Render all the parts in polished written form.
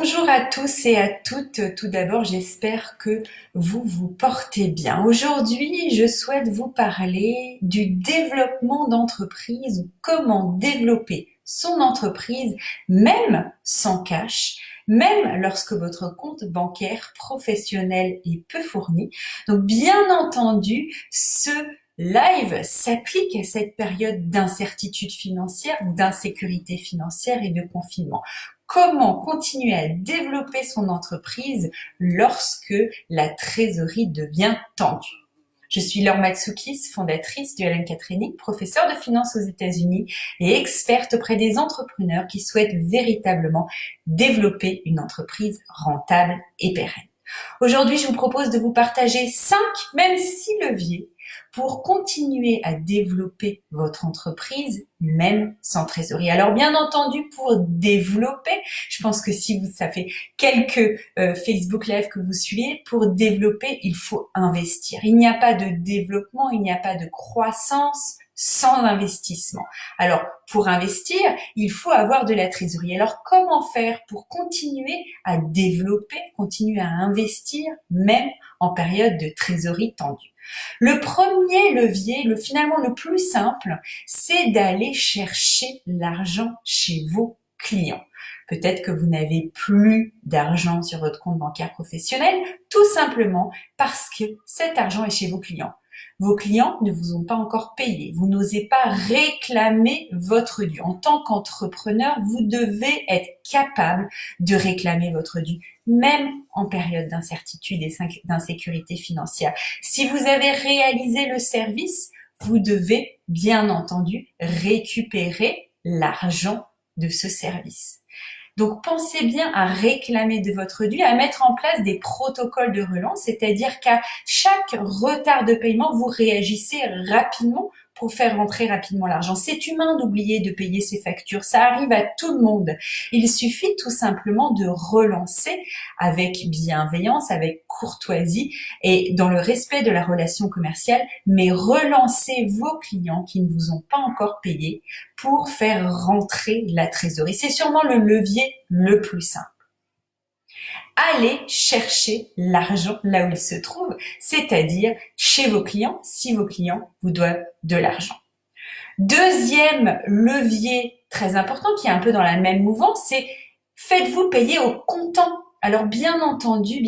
Bonjour à tous et à toutes. Tout d'abord, j'espère que vous vous portez bien. Aujourd'hui, je souhaite vous parler du développement d'entreprise ou comment développer son entreprise même sans cash, même lorsque votre compte bancaire professionnel est peu fourni. Donc, bien entendu, ce live s'applique à cette période d'incertitude financière, d'insécurité financière et de confinement. Comment continuer à développer son entreprise lorsque la trésorerie devient tendue? Je suis Laure Matsoukas, fondatrice du LMK Training, professeure de finance aux États-Unis et experte auprès des entrepreneurs qui souhaitent véritablement développer une entreprise rentable et pérenne. Aujourd'hui, je vous propose de vous partager 5, même 6 leviers pour continuer à développer votre entreprise, même sans trésorerie. Alors, bien entendu, pour développer, je pense que si ça fait quelques Facebook Live que vous suivez, pour développer, il faut investir. Il n'y a pas de développement, il n'y a pas de croissance sans investissement. Alors, pour investir, il faut avoir de la trésorerie. Alors, comment faire pour continuer à développer, continuer à investir, même en période de trésorerie tendue? Le premier levier, finalement le plus simple, c'est d'aller chercher l'argent chez vos clients. Peut-être que vous n'avez plus d'argent sur votre compte bancaire professionnel, tout simplement parce que cet argent est chez vos clients. Vos clients ne vous ont pas encore payé. Vous n'osez pas réclamer votre dû. En tant qu'entrepreneur, vous devez être capable de réclamer votre dû, même en période d'incertitude et d'insécurité financière. Si vous avez réalisé le service, vous devez, bien entendu, récupérer l'argent de ce service. Donc, pensez bien à réclamer de votre dû, à mettre en place des protocoles de relance, c'est-à-dire qu'à chaque retard de paiement, vous réagissez rapidement pour faire rentrer rapidement l'argent. C'est humain d'oublier de payer ses factures, ça arrive à tout le monde. Il suffit tout simplement de relancer avec bienveillance, avec courtoisie et dans le respect de la relation commerciale, mais relancez vos clients qui ne vous ont pas encore payé pour faire rentrer la trésorerie. C'est sûrement le levier le plus simple. Allez chercher l'argent là où il se trouve, c'est-à-dire chez vos clients, si vos clients vous doivent de l'argent. Deuxième levier très important qui est un peu dans la même mouvance, c'est faites-vous payer au comptant. Alors bien entendu,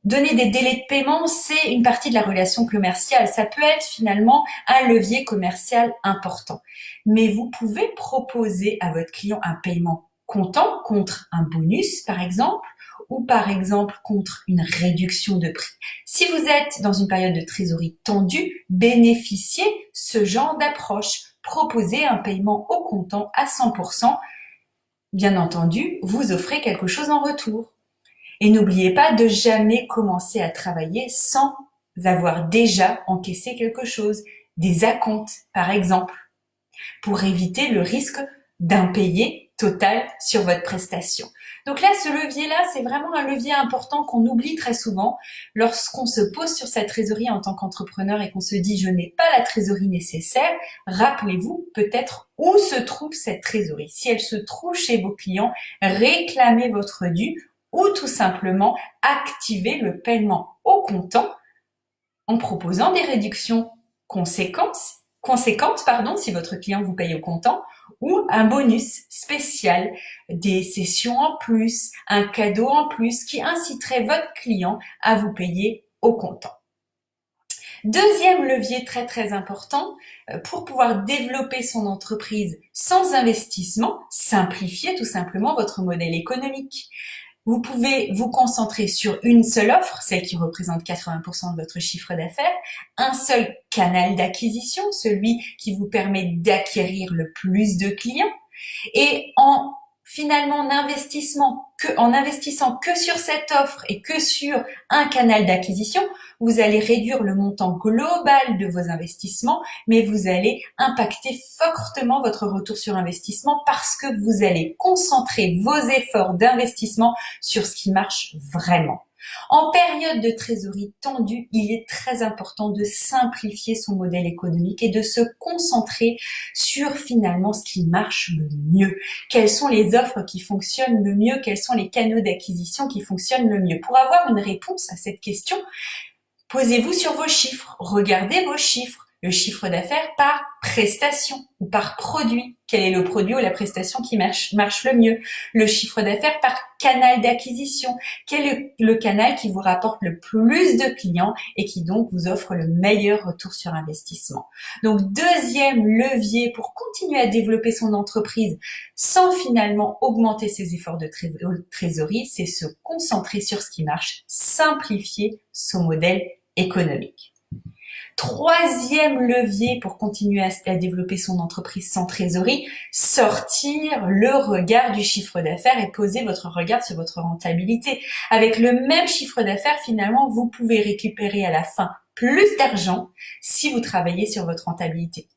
donner des délais de paiement, c'est une partie de la relation commerciale. Ça peut être finalement un levier commercial important. Mais vous pouvez proposer à votre client un paiement comptant contre un bonus, par exemple, ou par exemple contre une réduction de prix. Si vous êtes dans une période de trésorerie tendue, bénéficiez ce genre d'approche. Proposez un paiement au comptant à 100%. Bien entendu, vous offrez quelque chose en retour. Et n'oubliez pas de jamais commencer à travailler sans avoir déjà encaissé quelque chose, des acomptes par exemple, pour éviter le risque d'impayé total sur votre prestation. Donc là, ce levier-là, c'est vraiment un levier important qu'on oublie très souvent lorsqu'on se pose sur sa trésorerie en tant qu'entrepreneur et qu'on se dit « je n'ai pas la trésorerie nécessaire ». Rappelez-vous peut-être où se trouve cette trésorerie. Si elle se trouve chez vos clients, réclamez votre dû ou tout simplement activez le paiement au comptant en proposant des réductions conséquentes, si votre client vous paye au comptant, ou un bonus spécial, des sessions en plus, un cadeau en plus qui inciterait votre client à vous payer au comptant. Deuxième levier très très important, pour pouvoir développer son entreprise sans investissement, simplifier tout simplement votre modèle économique. Vous pouvez vous concentrer sur une seule offre, celle qui représente 80% de votre chiffre d'affaires, un seul canal d'acquisition, celui qui vous permet d'acquérir le plus de clients, et en investissant que sur cette offre et que sur un canal d'acquisition, vous allez réduire le montant global de vos investissements, mais vous allez impacter fortement votre retour sur investissement parce que vous allez concentrer vos efforts d'investissement sur ce qui marche vraiment. En période de trésorerie tendue, il est très important de simplifier son modèle économique et de se concentrer sur finalement ce qui marche le mieux. Quelles sont les offres qui fonctionnent le mieux? Quels sont les canaux d'acquisition qui fonctionnent le mieux? Pour avoir une réponse à cette question, posez-vous sur vos chiffres, regardez vos chiffres. Le chiffre d'affaires par prestation ou par produit. Quel est le produit ou la prestation qui marche le mieux? Le chiffre d'affaires par canal d'acquisition. Quel est le canal qui vous rapporte le plus de clients et qui donc vous offre le meilleur retour sur investissement? Donc, deuxième levier pour continuer à développer son entreprise sans finalement augmenter ses efforts de trésorerie, c'est se concentrer sur ce qui marche, simplifier son modèle économique. Troisième levier pour continuer à développer son entreprise sans trésorerie, sortir le regard du chiffre d'affaires et poser votre regard sur votre rentabilité. Avec le même chiffre d'affaires, finalement, vous pouvez récupérer à la fin plus d'argent si vous travaillez sur votre rentabilité.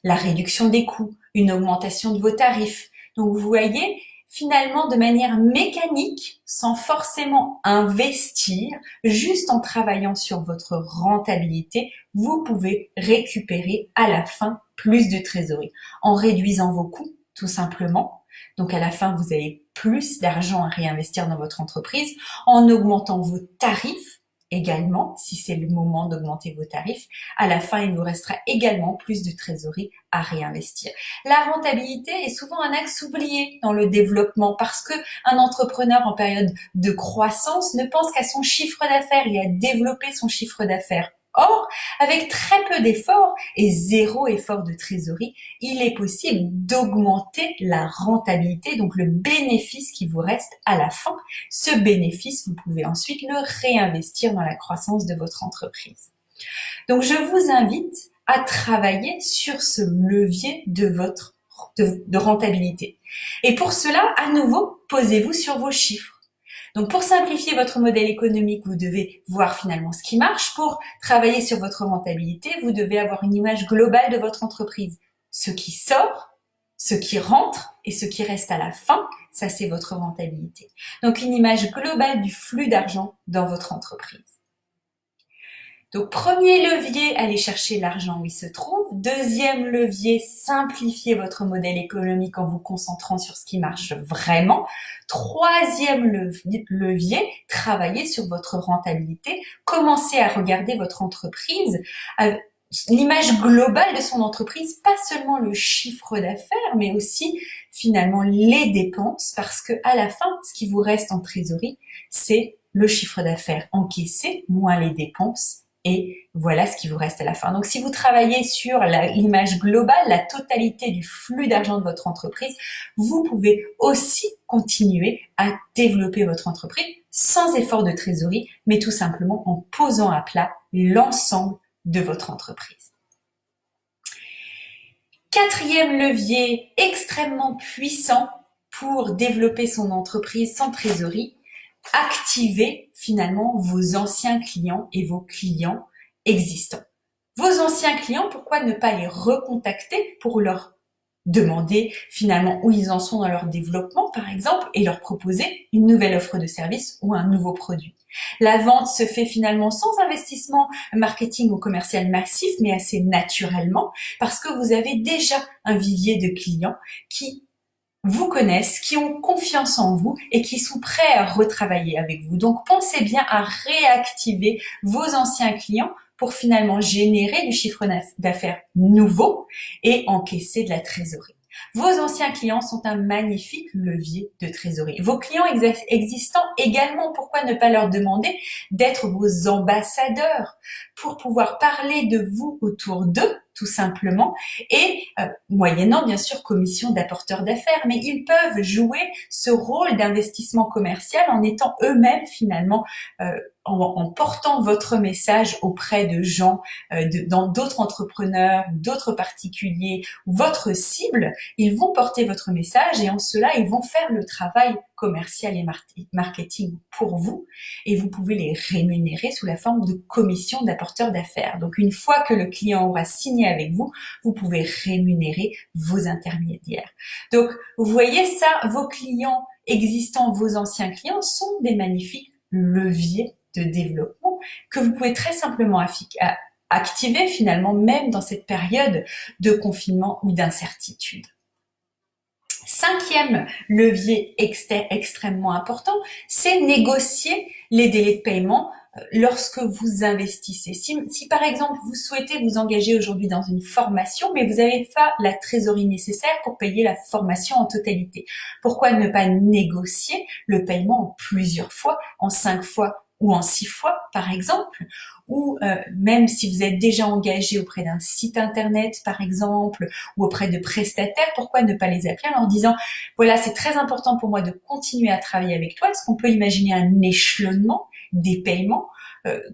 La réduction des coûts, une augmentation de vos tarifs. Donc, vous voyez, finalement, de manière mécanique, sans forcément investir, juste en travaillant sur votre rentabilité, vous pouvez récupérer à la fin plus de trésorerie en réduisant vos coûts, tout simplement. Donc, à la fin, vous avez plus d'argent à réinvestir dans votre entreprise en augmentant vos tarifs également, si c'est le moment d'augmenter vos tarifs. À la fin, il vous restera également plus de trésorerie à réinvestir. La rentabilité est souvent un axe oublié dans le développement parce que un entrepreneur en période de croissance ne pense qu'à son chiffre d'affaires et à développer son chiffre d'affaires. Or, avec très peu d'efforts et zéro effort de trésorerie, il est possible d'augmenter la rentabilité, donc le bénéfice qui vous reste à la fin. Ce bénéfice, vous pouvez ensuite le réinvestir dans la croissance de votre entreprise. Donc, je vous invite à travailler sur ce levier de rentabilité. Et pour cela, à nouveau, posez-vous sur vos chiffres. Donc, pour simplifier votre modèle économique, vous devez voir finalement ce qui marche. Pour travailler sur votre rentabilité, vous devez avoir une image globale de votre entreprise. Ce qui sort, ce qui rentre et ce qui reste à la fin, ça c'est votre rentabilité. Donc, une image globale du flux d'argent dans votre entreprise. Donc, premier levier, allez chercher l'argent où il se trouve. Deuxième levier, simplifier votre modèle économique en vous concentrant sur ce qui marche vraiment. Troisième levier, travailler sur votre rentabilité. Commencez à regarder votre entreprise, l'image globale de son entreprise, pas seulement le chiffre d'affaires, mais aussi finalement les dépenses, parce que à la fin, ce qui vous reste en trésorerie, c'est le chiffre d'affaires encaissé moins les dépenses. Et voilà ce qui vous reste à la fin. Donc, si vous travaillez sur l'image globale, la totalité du flux d'argent de votre entreprise, vous pouvez aussi continuer à développer votre entreprise sans effort de trésorerie, mais tout simplement en posant à plat l'ensemble de votre entreprise. Quatrième levier extrêmement puissant pour développer son entreprise sans trésorerie, activez finalement vos anciens clients et vos clients existants. Vos anciens clients, pourquoi ne pas les recontacter pour leur demander finalement où ils en sont dans leur développement, par exemple, et leur proposer une nouvelle offre de service ou un nouveau produit. La vente se fait finalement sans investissement marketing ou commercial massif, mais assez naturellement, parce que vous avez déjà un vivier de clients qui vous connaissent, qui ont confiance en vous et qui sont prêts à retravailler avec vous. Donc, pensez bien à réactiver vos anciens clients pour finalement générer du chiffre d'affaires nouveau et encaisser de la trésorerie. Vos anciens clients sont un magnifique levier de trésorerie. Vos clients existants également, pourquoi ne pas leur demander d'être vos ambassadeurs pour pouvoir parler de vous autour d'eux, tout simplement, et moyennant bien sûr commission d'apporteurs d'affaires, mais ils peuvent jouer ce rôle d'investissement commercial en étant eux-mêmes finalement en portant votre message auprès de gens, dans d'autres entrepreneurs, d'autres particuliers, votre cible, ils vont porter votre message et en cela, ils vont faire le travail commercial et marketing pour vous et vous pouvez les rémunérer sous la forme de commission d'apporteurs d'affaires. Donc, une fois que le client aura signé avec vous, vous pouvez rémunérer vos intermédiaires. Donc, vous voyez ça, vos clients existants, vos anciens clients sont des magnifiques leviers de développement que vous pouvez très simplement activer finalement même dans cette période de confinement ou d'incertitude. Cinquième levier extrêmement important, c'est négocier les délais de paiement lorsque vous investissez. Si par exemple vous souhaitez vous engager aujourd'hui dans une formation, mais vous n'avez pas la trésorerie nécessaire pour payer la formation en totalité, pourquoi ne pas négocier le paiement en plusieurs fois, en 5 fois ou en 6 fois par exemple, ou même si vous êtes déjà engagé auprès d'un site internet par exemple, ou auprès de prestataires, pourquoi ne pas les appeler en leur disant voilà, c'est très important pour moi de continuer à travailler avec toi, est-ce qu'on peut imaginer un échelonnement des paiements,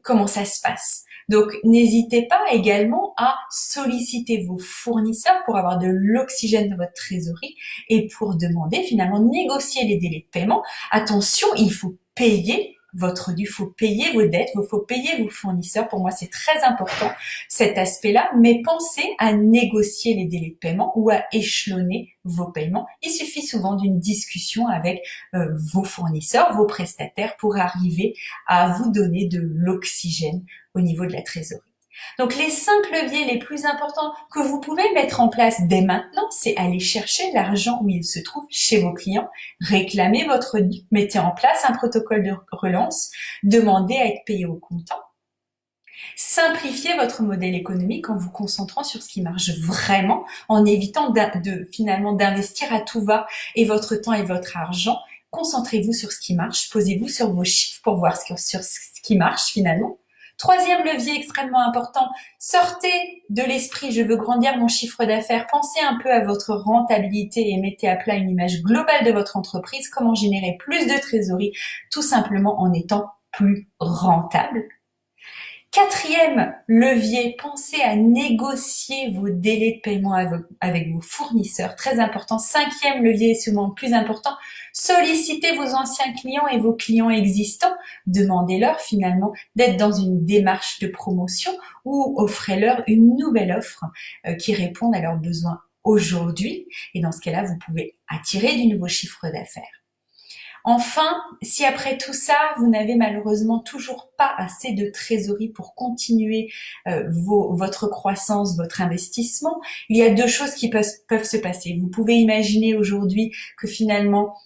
comment ça se passe? Donc n'hésitez pas également à solliciter vos fournisseurs pour avoir de l'oxygène dans votre trésorerie et pour demander finalement négocier les délais de paiement. Attention, il faut payer votre dû, il faut payer vos dettes, il faut payer vos fournisseurs. Pour moi, c'est très important cet aspect-là, mais pensez à négocier les délais de paiement ou à échelonner vos paiements. Il suffit souvent d'une discussion avec vos fournisseurs, vos prestataires pour arriver à vous donner de l'oxygène au niveau de la trésorerie. Donc les 5 leviers les plus importants que vous pouvez mettre en place dès maintenant, c'est aller chercher l'argent où il se trouve chez vos clients, réclamer votre dû, mettez en place un protocole de relance, demandez à être payé au comptant. Simplifiez votre modèle économique en vous concentrant sur ce qui marche vraiment, en évitant finalement d'investir à tout va et votre temps et votre argent. Concentrez-vous sur ce qui marche, posez-vous sur vos chiffres pour voir sur ce qui marche finalement. Troisième levier extrêmement important, sortez de l'esprit « je veux grandir mon chiffre d'affaires ». Pensez un peu à votre rentabilité et mettez à plat une image globale de votre entreprise, comment générer plus de trésorerie, tout simplement en étant plus rentable. Quatrième levier, pensez à négocier vos délais de paiement avec vos fournisseurs, très important. Cinquième levier, et sûrement le plus important, sollicitez vos anciens clients et vos clients existants. Demandez-leur finalement d'être dans une démarche de promotion ou offrez-leur une nouvelle offre qui réponde à leurs besoins aujourd'hui. Et dans ce cas-là, vous pouvez attirer du nouveau chiffre d'affaires. Enfin, si après tout ça, vous n'avez malheureusement toujours pas assez de trésorerie pour continuer votre croissance, votre investissement, il y a 2 choses qui peuvent se passer. Vous pouvez imaginer aujourd'hui que finalement,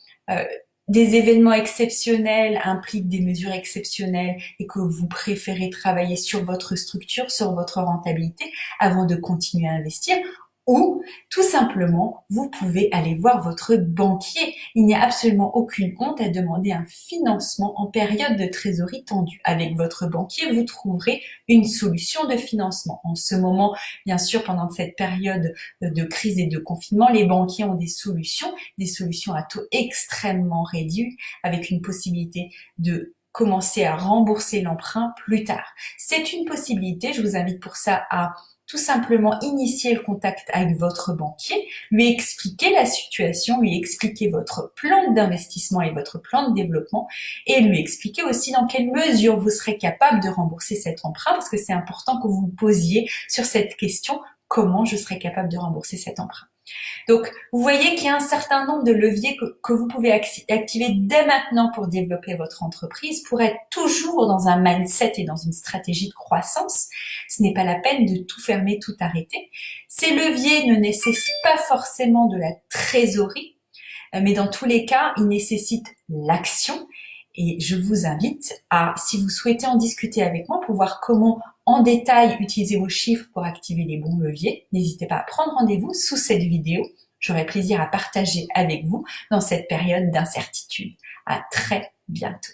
des événements exceptionnels impliquent des mesures exceptionnelles et que vous préférez travailler sur votre structure, sur votre rentabilité avant de continuer à investir. Ou, tout simplement, vous pouvez aller voir votre banquier. Il n'y a absolument aucune honte à demander un financement en période de trésorerie tendue. Avec votre banquier, vous trouverez une solution de financement. En ce moment, bien sûr, pendant cette période de crise et de confinement, les banquiers ont des solutions à taux extrêmement réduit, avec une possibilité de commencer à rembourser l'emprunt plus tard. C'est une possibilité, je vous invite pour ça à tout simplement initier le contact avec votre banquier, lui expliquer la situation, lui expliquer votre plan d'investissement et votre plan de développement et lui expliquer aussi dans quelle mesure vous serez capable de rembourser cet emprunt parce que c'est important que vous vous posiez sur cette question, comment je serai capable de rembourser cet emprunt. Donc, vous voyez qu'il y a un certain nombre de leviers que vous pouvez activer dès maintenant pour développer votre entreprise, pour être toujours dans un mindset et dans une stratégie de croissance. Ce n'est pas la peine de tout fermer, tout arrêter. Ces leviers ne nécessitent pas forcément de la trésorerie, mais dans tous les cas, ils nécessitent l'action. Et je vous invite à, si vous souhaitez en discuter avec moi pour voir comment en détail utiliser vos chiffres pour activer les bons leviers, n'hésitez pas à prendre rendez-vous sous cette vidéo. J'aurai plaisir à partager avec vous dans cette période d'incertitude. À très bientôt.